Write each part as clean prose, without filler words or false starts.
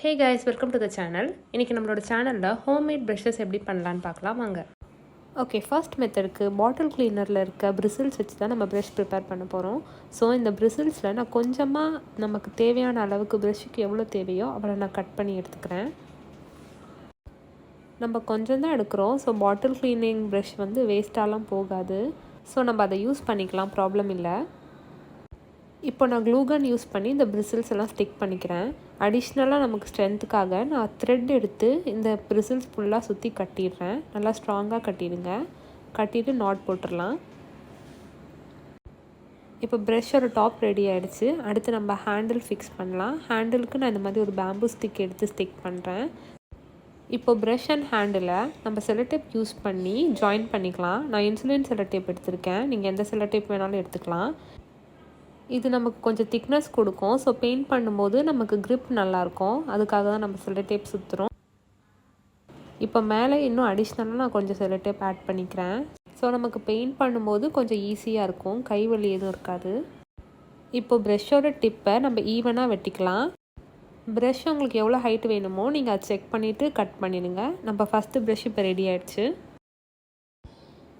Hey guys, welcome to the channel. இன்றைக்கி நம்மளோட சேனலில் ஹோம்மேட் ப்ரஷஸ் எப்படி பண்ணலான்னு பார்க்கலாம் வாங்க. ஓகே, ஃபர்ஸ்ட் மெத்தடுக்கு பாட்டில் க்ளீனரில் இருக்க பிரிசில்ஸ் வச்சு தான் நம்ம ப்ரஷ் ப்ரிப்பேர் பண்ண போகிறோம். ஸோ இந்த பிரிசில்ஸில் நான் கொஞ்சமாக நமக்கு தேவையான அளவுக்கு ப்ரஷ்ஷுக்கு எவ்வளோ தேவையோ அவ்வளோ நான் கட் பண்ணி எடுத்துக்கிறேன். நம்ம கொஞ்சம் தான் எடுக்கிறோம். ஸோ பாட்டில் க்ளீனிங் ப்ரஷ் வந்து வேஸ்ட்டாலாம் போகாது. ஸோ நம்ம அதை யூஸ் பண்ணிக்கலாம், ப்ராப்ளம் இல்லை. இப்போ நான் க்ளூகன் யூஸ் பண்ணி இந்த பிரிசில்ஸ் எல்லாம் ஸ்டிக் பண்ணிக்கிறேன். அடிஷ்னலாக நமக்கு ஸ்ட்ரென்த்துக்காக நான் த்ரெட் எடுத்து இந்த பிரிசில்ஸ் ஃபுல்லாக சுற்றி கட்டிடுறேன். நல்லா ஸ்ட்ராங்காக கட்டிடுங்க. கட்டிட்டு நாட் போட்டுடலாம். இப்போ ப்ரஷ்ஷோட டாப் ரெடி ஆகிடுச்சு. அடுத்து நம்ம ஹேண்டில் ஃபிக்ஸ் பண்ணலாம். ஹேண்டிலுக்கு நான் இந்த மாதிரி ஒரு பேம்பூ ஸ்டிக் எடுத்து ஸ்டிக் பண்ணுறேன். இப்போ ப்ரஷ் அண்ட் ஹேண்டில் நம்ம செலோடேப் யூஸ் பண்ணி ஜாயின் பண்ணிக்கலாம். நான் இன்சுலின் செலோடேப் எடுத்திருக்கேன். நீங்கள் எந்த செலோடேப் வேணாலும் எடுத்துக்கலாம். இது நமக்கு கொஞ்சம் திக்னஸ் கொடுக்கும். ஸோ பெயிண்ட் பண்ணும்போது நமக்கு க்ரிப் நல்லாயிருக்கும். அதுக்காக தான் நம்ம செலோடேப் சுற்றுறோம். இப்போ மேலே இன்னும் அடிஷ்னலாக நான் கொஞ்சம் செலோடேப் ஆட் பண்ணிக்கிறேன். ஸோ நமக்கு பெயிண்ட் பண்ணும்போது கொஞ்சம் ஈஸியாக இருக்கும், கை வலி எதுவும் இருக்காது. இப்போ ப்ரஷ்ஷோட டிப்பை நம்ம ஈவனாக வெட்டிக்கலாம். ப்ரஷ் உங்களுக்கு எவ்வளோ ஹைட் வேணுமோ நீங்கள் அதை செக் பண்ணிவிட்டு கட் பண்ணிடுங்க. நம்ம ஃபஸ்ட்டு ப்ரஷ் இப்போ ரெடி ஆகிடுச்சு.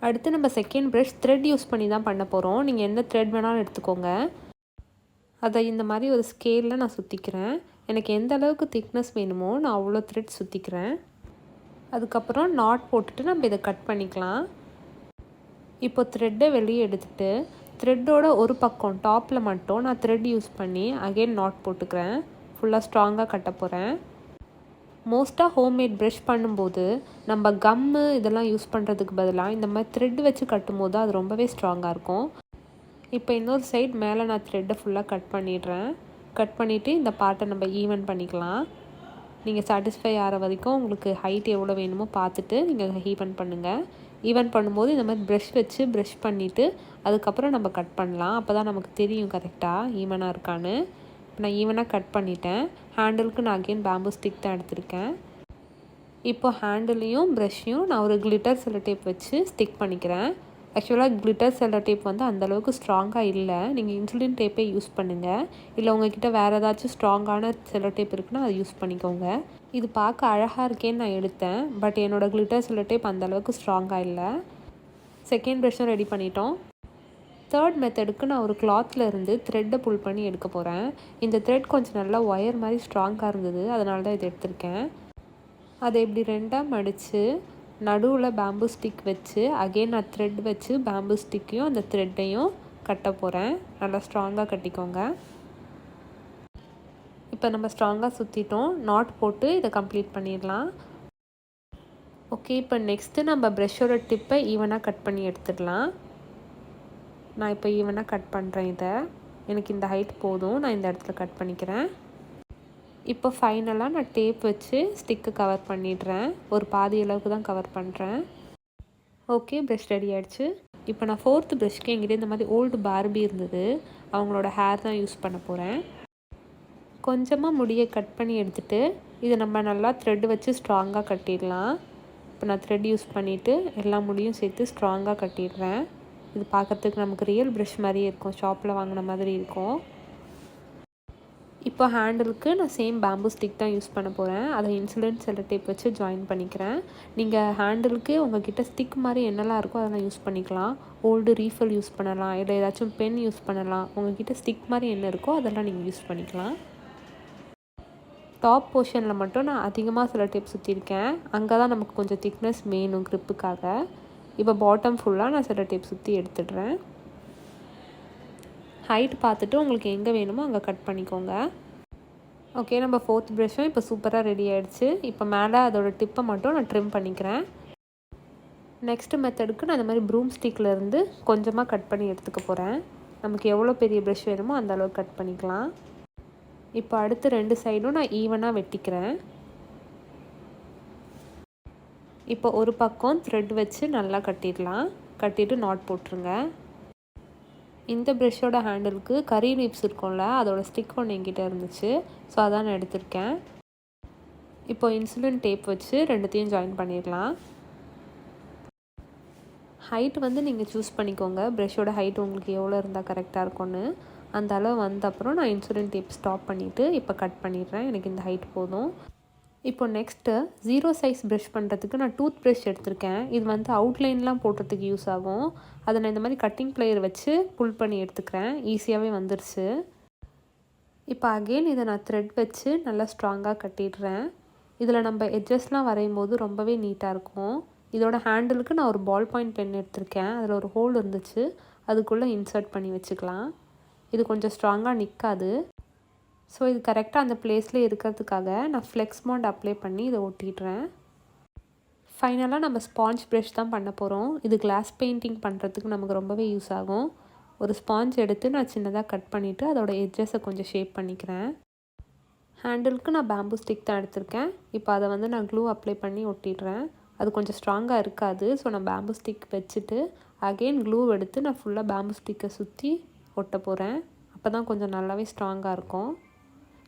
அடுத்து நம்ம செகண்ட் ப்ரஷ் த்ரெட் யூஸ் பண்ணி தான் பண்ண போகிறோம். நீங்கள் எந்த த்ரெட் வேணாலும் எடுத்துக்கோங்க. அதை இந்த மாதிரி ஒரு ஸ்கேலில் நான் சுற்றிக்கிறேன். எனக்கு எந்த அளவுக்கு திக்னஸ் வேணுமோ நான் அவ்வளோ த்ரெட் சுற்றிக்கிறேன். அதுக்கப்புறம் நாட் போட்டுட்டு நம்ம இதை கட் பண்ணிக்கலாம். இப்போ த்ரெட்டை வெளியே எடுத்துகிட்டு த்ரெட்டோட ஒரு பக்கம் டாப்பில் மட்டும் நான் த்ரெட் யூஸ் பண்ணி அகெயின் நாட் போட்டுக்கிறேன். ஃபுல்லாக ஸ்ட்ராங்காக கட்ட போகிறேன். மோஸ்ட்டாக ஹோம்மேட் ப்ரஷ் பண்ணும்போது நம்ம கம்மு இதெல்லாம் யூஸ் பண்ணுறதுக்கு பதிலாக இந்த மாதிரி த்ரெட் வச்சு கட்டும்போது அது ரொம்பவே ஸ்ட்ராங்காக இருக்கும். இப்போ இன்னொரு சைட் மேலே நான் த்ரெட்டை ஃபுல்லாக கட் பண்ணிடுறேன். கட் பண்ணிவிட்டு இந்த பார்ட்டை நம்ம ஈவன் பண்ணிக்கலாம். நீங்கள் சாட்டிஸ்ஃபை ஆகிற வரைக்கும் உங்களுக்கு ஹைட் எவ்வளோ வேணுமோ பார்த்துட்டு நீங்கள் ஈவன் பண்ணுங்கள். ஈவன் பண்ணும்போது இந்த மாதிரி ப்ரஷ் வச்சு ப்ரஷ் பண்ணிவிட்டு அதுக்கப்புறம் நம்ம கட் பண்ணலாம். அப்போ தான் நமக்கு தெரியும் கரெக்டாக ஈவனாக இருக்கான்னு. நான் ஈவனாக கட் பண்ணிட்டேன். ஹேண்டிலுக்கு நான் அகெயின் பேம்பூ ஸ்டிக் தான் எடுத்திருக்கேன். இப்போ ஹேண்டிலையும் ப்ரஷ்ஷையும் நான் ஒரு கிளிட்டர் செல்லோடேப் வச்சு ஸ்டிக் பண்ணிக்கிறேன். ஆக்சுவலாக கிளிட்டர் செல்லோடேப் வந்து அந்தளவுக்கு ஸ்ட்ராங்காக இல்லை. நீங்கள் இன்சுலின் டேப்பே யூஸ் பண்ணுங்கள். இல்லை உங்கள்கிட்ட வேறு ஏதாச்சும் ஸ்ட்ராங்கான செல்லோடேப் இருக்குன்னா அதை யூஸ் பண்ணிக்கோங்க. இது பார்க்க அழகாக இருக்கேன்னு நான் எடுத்தேன். பட் என்னோடய கிளிட்டர் செல்லோடேப் அந்தளவுக்கு ஸ்ட்ராங்காக இல்லை. செகண்ட் ப்ரஷ்ஷும் ரெடி பண்ணிட்டோம். தேர்ட் மெத்தடுக்கு நான் ஒரு கிளாத்தில் இருந்து த்ரெட்டை புல் பண்ணி எடுக்க போகிறேன். இந்த த்ரெட் கொஞ்சம் நல்லா ஒயர் மாதிரி ஸ்ட்ராங்காக இருந்தது, அதனால தான் இதை எடுத்திருக்கேன். அதை இப்படி ரெண்டாக மடித்து நடுவில் பேம்பூ ஸ்டிக் வச்சு அகெயின் நான் த்ரெட் வச்சு பேம்பூ ஸ்டிக்கையும் அந்த த்ரெட்டையும் கட்ட போகிறேன். நல்லா ஸ்ட்ராங்காக கட்டிக்கோங்க. இப்போ நம்ம ஸ்ட்ராங்காக சுற்றிட்டோம். நாட் போட்டு இதை கம்ப்ளீட் பண்ணிடலாம். ஓகே, இப்போ நெக்ஸ்ட்டு நம்ம ப்ரஷ்ஷோட டிப்பை ஈவனாக கட் பண்ணி எடுத்துடலாம். நான் இப்போ ஈவனாக கட் பண்ணுறேன். இதை எனக்கு இந்த ஹைட் போதும். நான் இந்த இடத்துல கட் பண்ணிக்கிறேன். இப்போ ஃபைனலாக நான் டேப் வச்சு ஸ்டிக்கு கவர் பண்ணிடுறேன். ஒரு பாதி அளவுக்கு தான் கவர் பண்ணுறேன். ஓகே, ப்ரஷ் ரெடி ஆகிடுச்சு. இப்போ நான் ஃபோர்த்து ப்ரஷ்க்கு என்கிட்ட இந்த மாதிரி ஓல்டு பார்பி இருந்தது. அவங்களோட ஹேர் தான் யூஸ் பண்ண போகிறேன். கொஞ்சமாக முடியை கட் பண்ணி எடுத்துகிட்டு இதை நம்ம நல்லா த்ரெட் வச்சு ஸ்ட்ராங்காக கட்டிடலாம். இப்போ நான் த்ரெட் யூஸ் பண்ணிவிட்டு எல்லா முடியும் சேர்த்து ஸ்ட்ராங்காக கட்டிடுறேன். இது பார்க்குறதுக்கு நமக்கு ரியல் ப்ரஷ் மாதிரியே இருக்கும், ஷாப்பில் வாங்கின மாதிரி இருக்கும். இப்போ ஹேண்டிலுக்கு நான் சேம் பேம்பூ ஸ்டிக் தான் யூஸ் பண்ண போகிறேன். அதை இன்சுலின் செல்லோடேப் வச்சு ஜாயின் பண்ணிக்கிறேன். நீங்கள் ஹேண்டிலுக்கு உங்கள்கிட்ட ஸ்டிக் மாதிரி என்னெல்லாம் இருக்கோ அதெல்லாம் யூஸ் பண்ணிக்கலாம். ஓல்டு ரீஃபில் யூஸ் பண்ணலாம், இல்லை ஏதாச்சும் பென் யூஸ் பண்ணலாம். உங்கள்கிட்ட ஸ்டிக் மாதிரி என்ன இருக்கோ அதெல்லாம் நீங்கள் யூஸ் பண்ணிக்கலாம். டாப் போர்ஷனில் மட்டும் நான் அதிகமாக செல்லோடேப் சுற்றிருக்கேன். அங்கே தான் நமக்கு கொஞ்சம் திக்னஸ் வேணும் க்ரிப்புக்காக. இப்போ பாட்டம் ஃபுல்லாக நான் செல்லோடேப் சுற்றி எடுத்துடுறேன். ஹைட் பார்த்துட்டு உங்களுக்கு எங்கே வேணுமோ அங்கே கட் பண்ணிக்கோங்க. ஓகே, நம்ம ஃபோர்த் ப்ரஷ்ஷும் இப்போ சூப்பராக ரெடி ஆகிடுச்சு. இப்போ மேலே அதோட டிப்பை மட்டும் நான் ட்ரிம் பண்ணிக்கிறேன். நெக்ஸ்ட்டு மெத்தடுக்கு நான் இந்த மாதிரி ப்ரூம் ஸ்டிக்லேருந்து கொஞ்சமாக கட் பண்ணி எடுத்துக்க போகிறேன். நமக்கு எவ்வளோ பெரிய ப்ரஷ் வேணுமோ அந்த அளவுக்கு கட் பண்ணிக்கலாம். இப்போ அடுத்து ரெண்டு சைடும் நான் ஈவனாக வெட்டிக்கிறேன். இப்போ ஒரு பக்கம் த்ரெட் வச்சு நல்லா கட்டிடலாம். கட்டிட்டு நாட் போட்டுருங்க. இந்த ப்ரஷ்ஷோட ஹேண்டிலுக்கு கரி லீவ்ஸ் இருக்கும்ல, அதோட ஸ்டிக் ஒன்று என்கிட்ட இருந்துச்சு. ஸோ அதான் நான் எடுத்திருக்கேன். இப்போ இன்சுலின் டேப் வச்சு ரெண்டுத்தையும் ஜாயின் பண்ணிடலாம். ஹைட் வந்து நீங்கள் சூஸ் பண்ணிக்கோங்க. ப்ரஷ்ஷோட ஹைட் உங்களுக்கு எவ்வளோ இருந்தால் கரெக்டாக இருக்கும்னு. அந்த அளவு வந்த அப்புறம் நான் இன்சுலின் டேப் ஸ்டாப் பண்ணிவிட்டு இப்போ கட் பண்ணிடுறேன். எனக்கு இந்த ஹைட் போதும். இப்போ நெக்ஸ்ட்டு 0 சைஸ் ப்ரஷ் பண்ணுறதுக்கு நான் டூத் ப்ரஷ் எடுத்திருக்கேன். இது வந்து அவுட்லைன்லாம் போடுறதுக்கு யூஸ் ஆகும். அதை நான் இந்த மாதிரி கட்டிங் ப்ளையர் வச்சு புல் பண்ணி எடுத்துக்கிறேன். ஈஸியாகவே வந்துருச்சு. இப்போ அகெயின் இதை நான் த்ரெட் வச்சு நல்லா ஸ்ட்ராங்காக கட்டிடுறேன். இதில் நம்ம எட்ஜஸ்லாம் வரையும் போது ரொம்பவே நீட்டாக இருக்கும். இதோட ஹேண்டிலுக்கு நான் ஒரு பால் பாயிண்ட் பென் எடுத்திருக்கேன். அதில் ஒரு ஹோல் இருந்துச்சு, அதுக்குள்ளே இன்சர்ட் பண்ணி வச்சுக்கலாம். இது கொஞ்சம் ஸ்ட்ராங்காக நிற்காது. ஸோ இது கரெக்டாக அந்த பிளேஸ்லேயே இருக்கிறதுக்காக நான் ஃப்ளெக்ஸ் பாண்ட் அப்ளை பண்ணி இதை ஒட்டிடுறேன். ஃபைனலாக நம்ம ஸ்பாஞ்ச் ப்ரஷ் தான் பண்ண போகிறோம். இது கிளாஸ் பெயிண்டிங் பண்ணுறதுக்கு நமக்கு ரொம்பவே யூஸ் ஆகும். ஒரு ஸ்பாஞ்ச் எடுத்து நான் சின்னதாக கட் பண்ணிவிட்டு அதோட எட்ஜஸை கொஞ்சம் ஷேப் பண்ணிக்கிறேன். ஹேண்டிலுக்கு நான் பேம்பூ ஸ்டிக் தான் எடுத்திருக்கேன். இப்போ அதை வந்து நான் க்ளூ அப்ளை பண்ணி ஒட்டிடுறேன். அது கொஞ்சம் ஸ்ட்ராங்காக இருக்காது. ஸோ நான் பேம்பூ ஸ்டிக் வச்சுட்டு அகெயின் க்ளூ எடுத்து நான் ஃபுல்லாக பேம்பூ ஸ்டிக்கை சுற்றி ஒட்ட போகிறேன். அப்போ தான் கொஞ்சம் நல்லாவே ஸ்ட்ராங்காக இருக்கும்.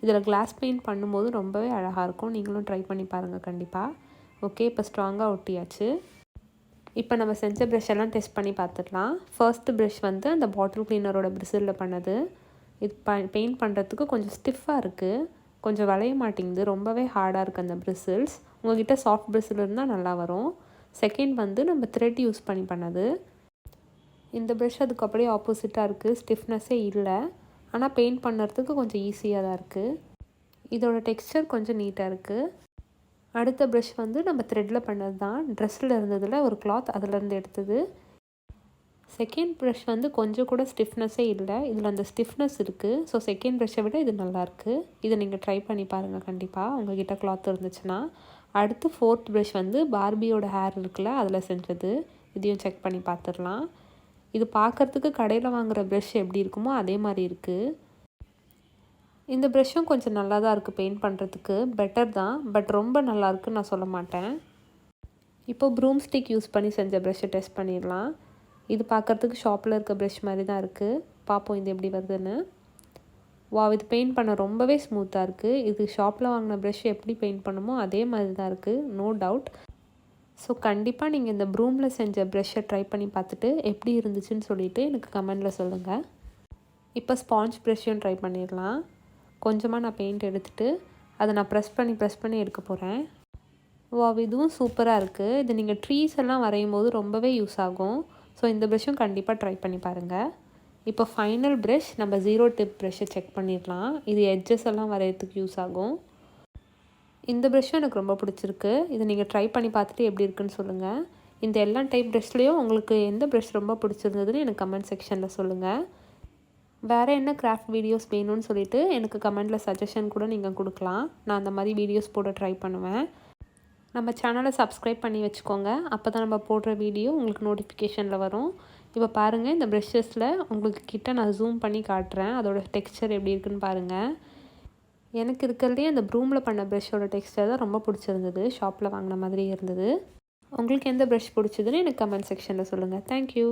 இதில் கிளாஸ் பெயிண்ட் பண்ணும்போது ரொம்பவே அழகாக இருக்கும். நீங்களும் ட்ரை பண்ணி பாருங்கள் கண்டிப்பாக. ஓகே, இப்போ ஸ்ட்ராங்காக ஒட்டியாச்சு. இப்போ நம்ம செஞ்ச ப்ரஷ் எல்லாம் டெஸ்ட் பண்ணி பார்த்துடலாம். ஃபர்ஸ்ட்டு ப்ரஷ் வந்து அந்த பாட்டில் க்ளீனரோட பிரிசிலில் பண்ணது. இது பெயிண்ட் பண்ணுறதுக்கு கொஞ்சம் ஸ்டிஃபாக இருக்குது, கொஞ்சம் வளைய மாட்டேங்குது, ரொம்பவே ஹார்டாக இருக்குது அந்த பிரிசில்ஸ். உங்கள்கிட்ட சாஃப்ட் பிரிசில் இருந்தால் நல்லா வரும். செகண்ட் வந்து நம்ம த்ரெட் யூஸ் பண்ணி பண்ணது. இந்த ப்ரஷ் அதுக்கு அப்படியே ஆப்போசிட்டாக இருக்குது, ஸ்டிஃப்னஸே இல்லை. ஆனால் பெயிண்ட் பண்ணுறதுக்கு கொஞ்சம் ஈஸியாக தான் இருக்குது. இதோட டெக்ஸ்சர் கொஞ்சம் நீட்டாக இருக்குது. அடுத்த ப்ரஷ் வந்து நம்ம த்ரெட்டில் பண்ணது தான். ட்ரெஸ்ஸில் இருந்ததில் ஒரு கிளாத் அதிலேருந்து எடுத்தது. செகண்ட் ப்ரஷ் வந்து கொஞ்சம் கூட ஸ்டிஃப்னஸே இல்லை, இதில் அந்த ஸ்டிஃப்னஸ் இருக்குது. ஸோ செகண்ட் ப்ரஷ்ஷை விட இது நல்லாயிருக்கு. இதை நீங்கள் ட்ரை பண்ணி பாருங்கள் கண்டிப்பாக, உங்கள்கிட்ட கிளாத் இருந்துச்சுன்னா. அடுத்து ஃபோர்த் ப்ரஷ் வந்து பார்பியோட ஹேர் இருக்குல்ல, அதில் செஞ்சது. இதையும் செக் பண்ணி பார்த்துடலாம். இது பார்க்குறதுக்கு கடையில் வாங்குகிற ப்ரஷ் எப்படி இருக்குமோ அதே மாதிரி இருக்குது. இந்த ப்ரஷ்ஷும் கொஞ்சம் நல்லா தான் இருக்குது பெயிண்ட் பண்ணுறதுக்கு, பெட்டர் தான். பட் ரொம்ப நல்லாயிருக்குன்னு நான் சொல்ல மாட்டேன். இப்போது ப்ரூம் ஸ்டிக் யூஸ் பண்ணி செஞ்ச ப்ரஷ்ஷை டெஸ்ட் பண்ணிடலாம். இது பார்க்குறதுக்கு ஷாப்பில் இருக்க ப்ரஷ் மாதிரி தான் இருக்குது. பார்ப்போம் இது எப்படி வருதுன்னு. இது பெயிண்ட் பண்ண ரொம்பவே ஸ்மூத்தாக இருக்குது. இது ஷாப்பில் வாங்கின ப்ரஷ் எப்படி பெயிண்ட் பண்ணுமோ அதே மாதிரி தான் இருக்குது, நோ டவுட். ஸோ கண்டிப்பாக நீங்கள் இந்த ப்ரூமில் செஞ்ச ப்ரஷ்ஷை ட்ரை பண்ணி பார்த்துட்டு எப்படி இருந்துச்சுன்னு சொல்லிவிட்டு எனக்கு கமெண்டில் சொல்லுங்கள். இப்போ ஸ்பாஞ்ச் ப்ரஷ்ஷையும் ட்ரை பண்ணிடலாம். கொஞ்சமாக நான் பெயிண்ட் எடுத்துகிட்டு அதை நான் ப்ரெஸ் பண்ணி எடுக்க போகிறேன். இதுவும் சூப்பராக இருக்குது. இது நீங்கள் ட்ரீஸ் எல்லாம் வரையும் போது ரொம்பவே யூஸ் ஆகும். ஸோ இந்த ப்ரஷ்ஷும் கண்டிப்பாக ட்ரை பண்ணி பாருங்கள். இப்போ ஃபைனல் ப்ரஷ் நம்ம 0 டிப் ப்ரஷ்ஷை செக் பண்ணிடலாம். இது எட்ஜஸ் எல்லாம் வரைகிறதுக்கு யூஸ் ஆகும். இந்த ப்ரஷ்ஷும் எனக்கு ரொம்ப பிடிச்சிருக்கு. இதை நீங்கள் ட்ரை பண்ணி பார்த்துட்டு எப்படி இருக்குன்னு சொல்லுங்கள். இந்த எல்லா டைப் ப்ரஷ்லேயும் உங்களுக்கு எந்த ப்ரஷ் ரொம்ப பிடிச்சிருந்ததுன்னு எனக்கு கமெண்ட் செக்ஷனில் சொல்லுங்கள். வேறு என்ன கிராஃப்ட் வீடியோஸ் வேணும்னு சொல்லிவிட்டு எனக்கு கமெண்டில் சஜஷன் கூட நீங்கள் கொடுக்கலாம். நான் அந்த மாதிரி வீடியோஸ் போட ட்ரை பண்ணுவேன். நம்ம சேனலை சப்ஸ்கிரைப் பண்ணி வச்சுக்கோங்க. அப்போ தான் நம்ம போடுற வீடியோ உங்களுக்கு நோட்டிஃபிகேஷனில் வரும். இப்போ பாருங்கள், இந்த ப்ரஷ்ஷஸில் உங்களுக்கு கிட்ட நான் ஜூம் பண்ணி காட்டுறேன். அதோட டெக்ஸ்சர் எப்படி இருக்குன்னு பாருங்கள். எனக்கு இருக்கிறதே அந்த ப்ரூமில் பண்ண ப்ரஷ்ஷோட டெக்ஸ்சர் தான் ரொம்ப பிடிச்சிருந்தது. ஷாப்பில் வாங்கின மாதிரியே இருந்தது. உங்களுக்கு எந்த ப்ரஷ் பிடிச்சதுன்னு எனக்கு கமெண்ட் செக்ஷனில் சொல்லுங்கள். தேங்க்யூ.